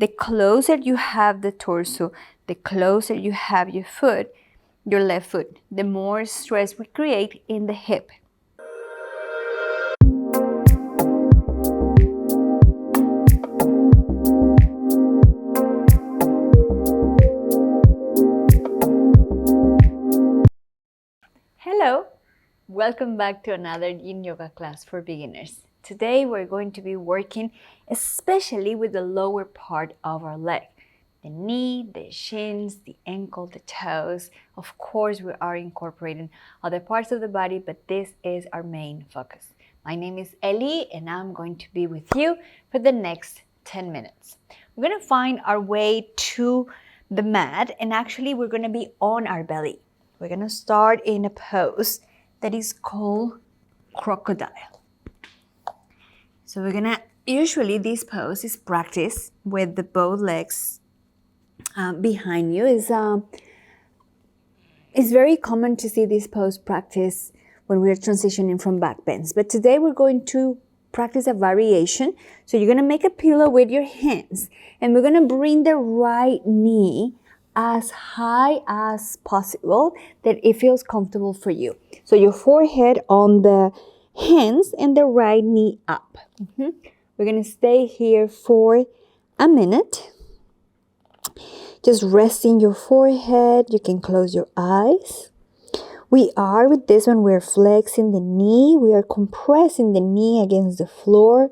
the closer you have the torso, the closer you have your left foot, the more stress we create in the hip. Hello, welcome back to another Yin Yoga class for beginners. Today we're going to be working especially with the lower part of our leg. The knee, the shins, the ankle, the toes. Of course, we are incorporating other parts of the body, but this is our main focus. My name is Eli, and I'm going to be with you for the next 10 minutes. We're going to find our way to the mat, and actually we're going to be on our belly. We're going to start in a pose that is called crocodile. So we're going to, usually this pose is practiced with the both legs behind you. It's very common to see this pose practice when we're transitioning from back bends. But today we're going to practice a variation. So you're going to make a pillow with your hands, and we're going to bring the right knee as high as possible that it feels comfortable for you. So your forehead on the hands and the right knee up. We're going to stay here for a minute. Just resting your forehead. You can close your eyes. We are with this one, we're flexing the knee. We are compressing the knee against the floor,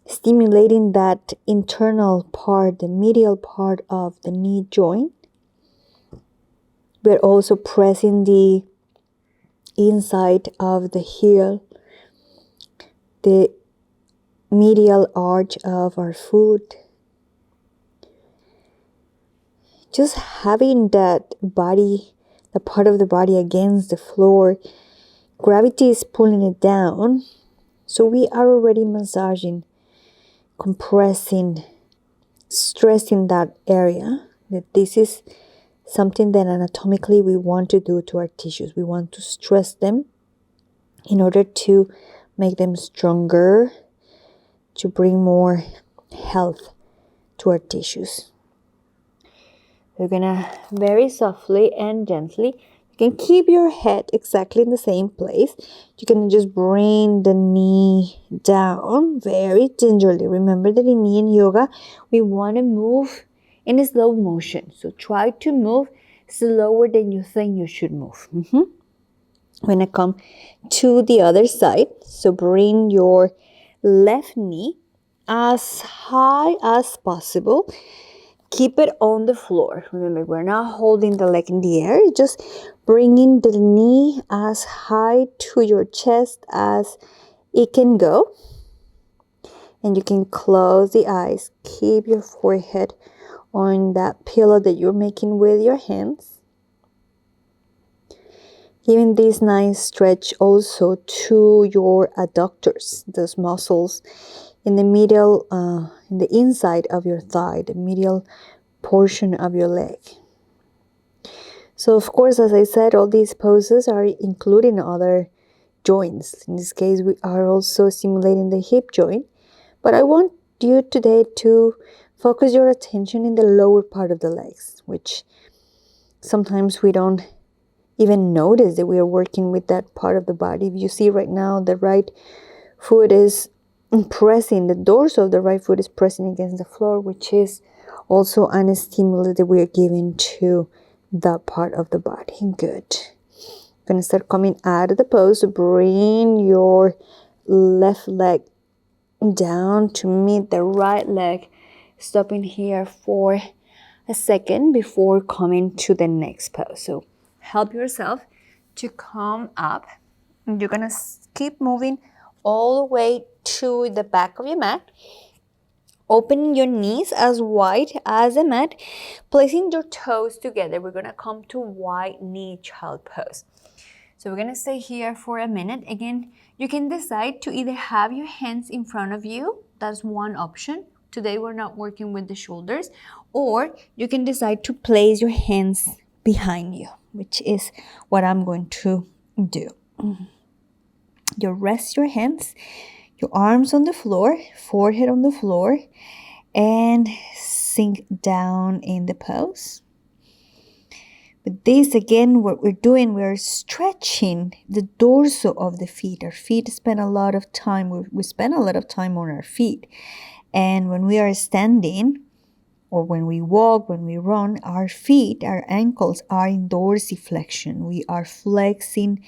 stimulating that internal part, the medial part of the knee joint. We're also pressing the inside of the heel, the medial arch of our foot. Just having that body, the part of the body against the floor, gravity is pulling it down. So we are already massaging, compressing, stressing that area. That this is something that anatomically we want to do to our tissues. We want to stress them in order to make them stronger, to bring more health to our tissues. We're gonna very softly and gently, you can keep your head exactly in the same place. You can just bring the knee down very gingerly. Remember that in yin yoga, we want to move in a slow motion. So try to move slower than you think you should move. We're gonna come to the other side. So bring your left knee as high as possible. Keep it on the floor. Remember, we're not holding the leg in the air. Just bringing the knee as high to your chest as it can go. And you can close the eyes. Keep your forehead on that pillow that you're making with your hands. Giving this nice stretch also to your adductors, those muscles in the middle, in the inside of your thigh, the medial portion of your leg. So of course, as I said, all these poses are including other joints. In this case, we are also stimulating the hip joint. But I want you today to focus your attention in the lower part of the legs, which sometimes we don't even notice that we are working with that part of the body. If you see right now, the right foot is pressing, the dorsal of the right foot is pressing against the floor, which is also a stimulus that we are giving to that part of the body. Good. Going to start coming out of the pose. Bring your left leg down to meet the right leg. Stopping here for a second before coming to the next pose. So help yourself to come up. You're going to keep moving all the way to the back of your mat. Opening your knees as wide as the mat. Placing your toes together. We're going to come to wide knee child pose. So we're going to stay here for a minute. Again, you can decide to either have your hands in front of you. That's one option. Today we're not working with the shoulders. Or you can decide to place your hands behind you, which is what I'm going to do. You rest your hands, your arms on the floor, forehead on the floor, and sink down in the pose. With this, again, what we're doing, we're stretching the dorso of the feet. Our feet spend a lot of time, we spend a lot of time on our feet. And when we are standing, or when we walk, when we run, our feet, our ankles are in dorsiflexion. We are flexing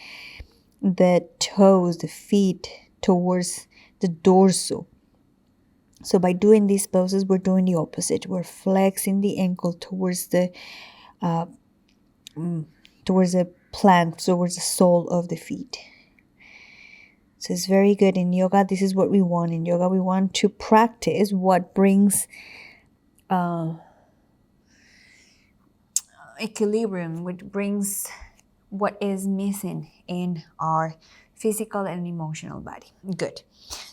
the toes, the feet towards the dorso. So by doing these poses, we're doing the opposite. We're flexing the ankle towards the plant, towards the sole of the feet. So it's very good in yoga. This is what we want in yoga. We want to practice what brings equilibrium, which brings what is missing in our physical and emotional body. Good.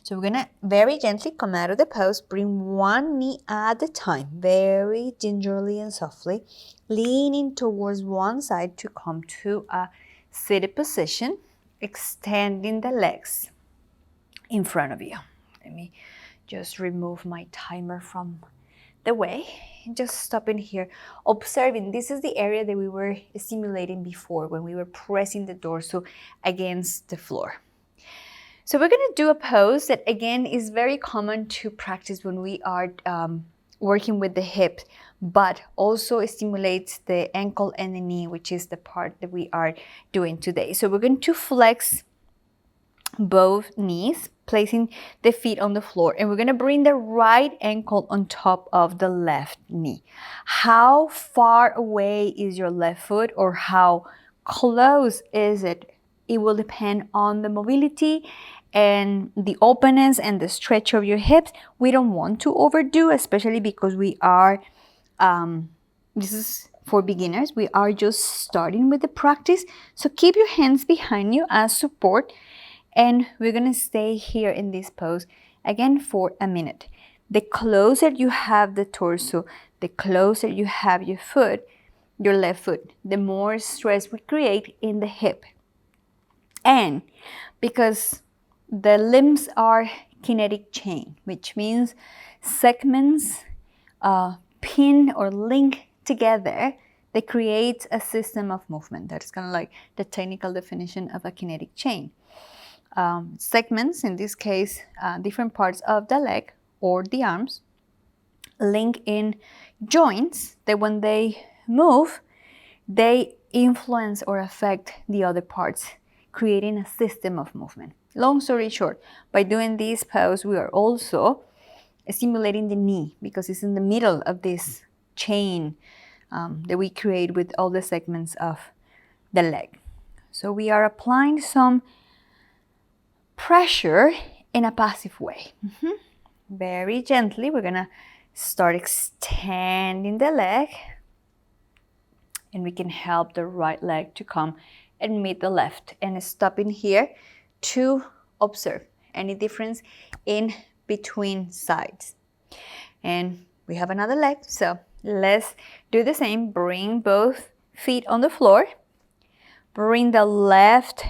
So we're gonna very gently come out of the pose, bring one knee at a time, very gingerly and softly, leaning towards one side to come to a seated position, extending the legs in front of you. Let me just remove my timer from the way and just stopping here, observing. This is the area that we were stimulating before when we were pressing the torso against the floor. So we're going to do a pose that again is very common to practice when we are working with the hip, but also stimulates the ankle and the knee, which is the part that we are doing today. So we're going to flex both knees, placing the feet on the floor, and we're going to bring the right ankle on top of the left knee. How far away is your left foot, or how close is it? It will depend on the mobility and the openness and the stretch of your hips. We don't want to overdo, especially because we are this is for beginners. We are just starting with the practice, so keep your hands behind you as support. And we're going to stay here in this pose again for a minute. The closer you have the torso, the closer you have your foot, your left foot, the more stress we create in the hip. And because the limbs are kinetic chain, which means segments pin or link together, they create a system of movement. That's kind of like the technical definition of a kinetic chain. Segments, in this case, different parts of the leg or the arms, link in joints that when they move, they influence or affect the other parts, creating a system of movement. Long story short, by doing this pose, we are also stimulating the knee because it's in the middle of this chain that we create with all the segments of the leg. So we are applying some pressure in a passive way. Very gently, we're gonna start extending the leg, and we can help the right leg to come and meet the left, and stopping here to observe any difference in between sides. And we have another leg, so let's do the same. Bring both feet on the floor, bring the left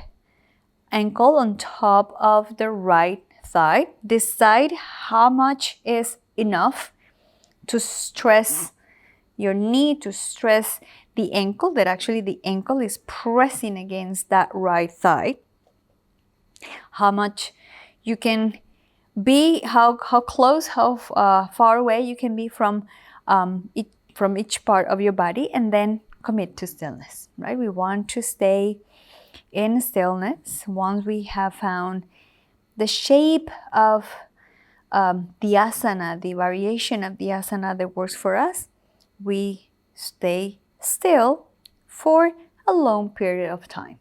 ankle on top of the right thigh. Decide how much is enough to stress your knee, to stress the ankle, that actually the ankle is pressing against that right thigh. How much you can be, how close, how far away you can be from each part of your body, and then commit to stillness, right? We want to stay in stillness. Once we have found the shape of the asana, the variation of the asana that works for us, we stay still for a long period of time.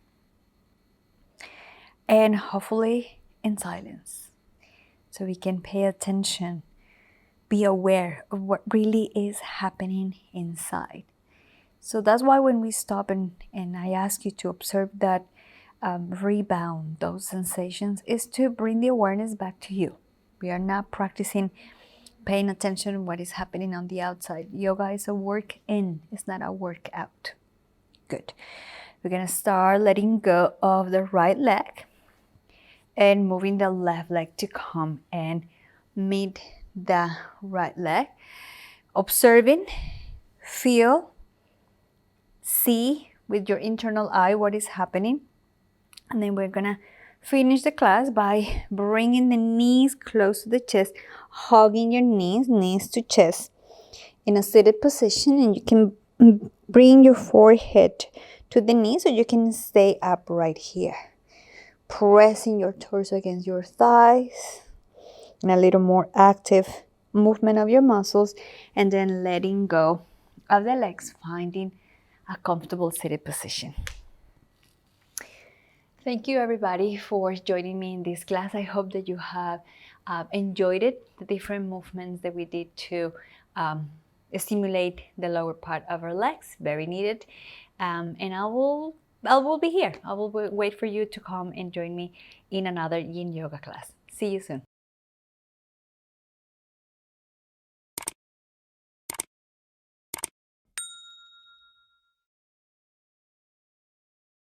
And hopefully in silence, so we can pay attention, be aware of what really is happening inside. So that's why when we stop and I ask you to observe that rebound, those sensations, is to bring the awareness back to you. We are not practicing paying attention to what is happening on the outside. Yoga is a work in, it's not a work out. Good. We're gonna start letting go of the right leg and moving the left leg to come and meet the right leg. observing, feel, see with your internal eye what is happening. And then we're gonna finish the class by bringing the knees close to the chest, hugging your knees to chest in a seated position, and you can bring your forehead to the knees so you can stay upright here. Pressing your torso against your thighs and a little more active movement of your muscles, and then letting go of the legs, finding a comfortable seated position. Thank you everybody for joining me in this class. I hope that you have enjoyed it, the different movements that we did to stimulate the lower part of our legs, very needed. And I will be here. I will wait for you to come and join me in another Yin Yoga class. See you soon.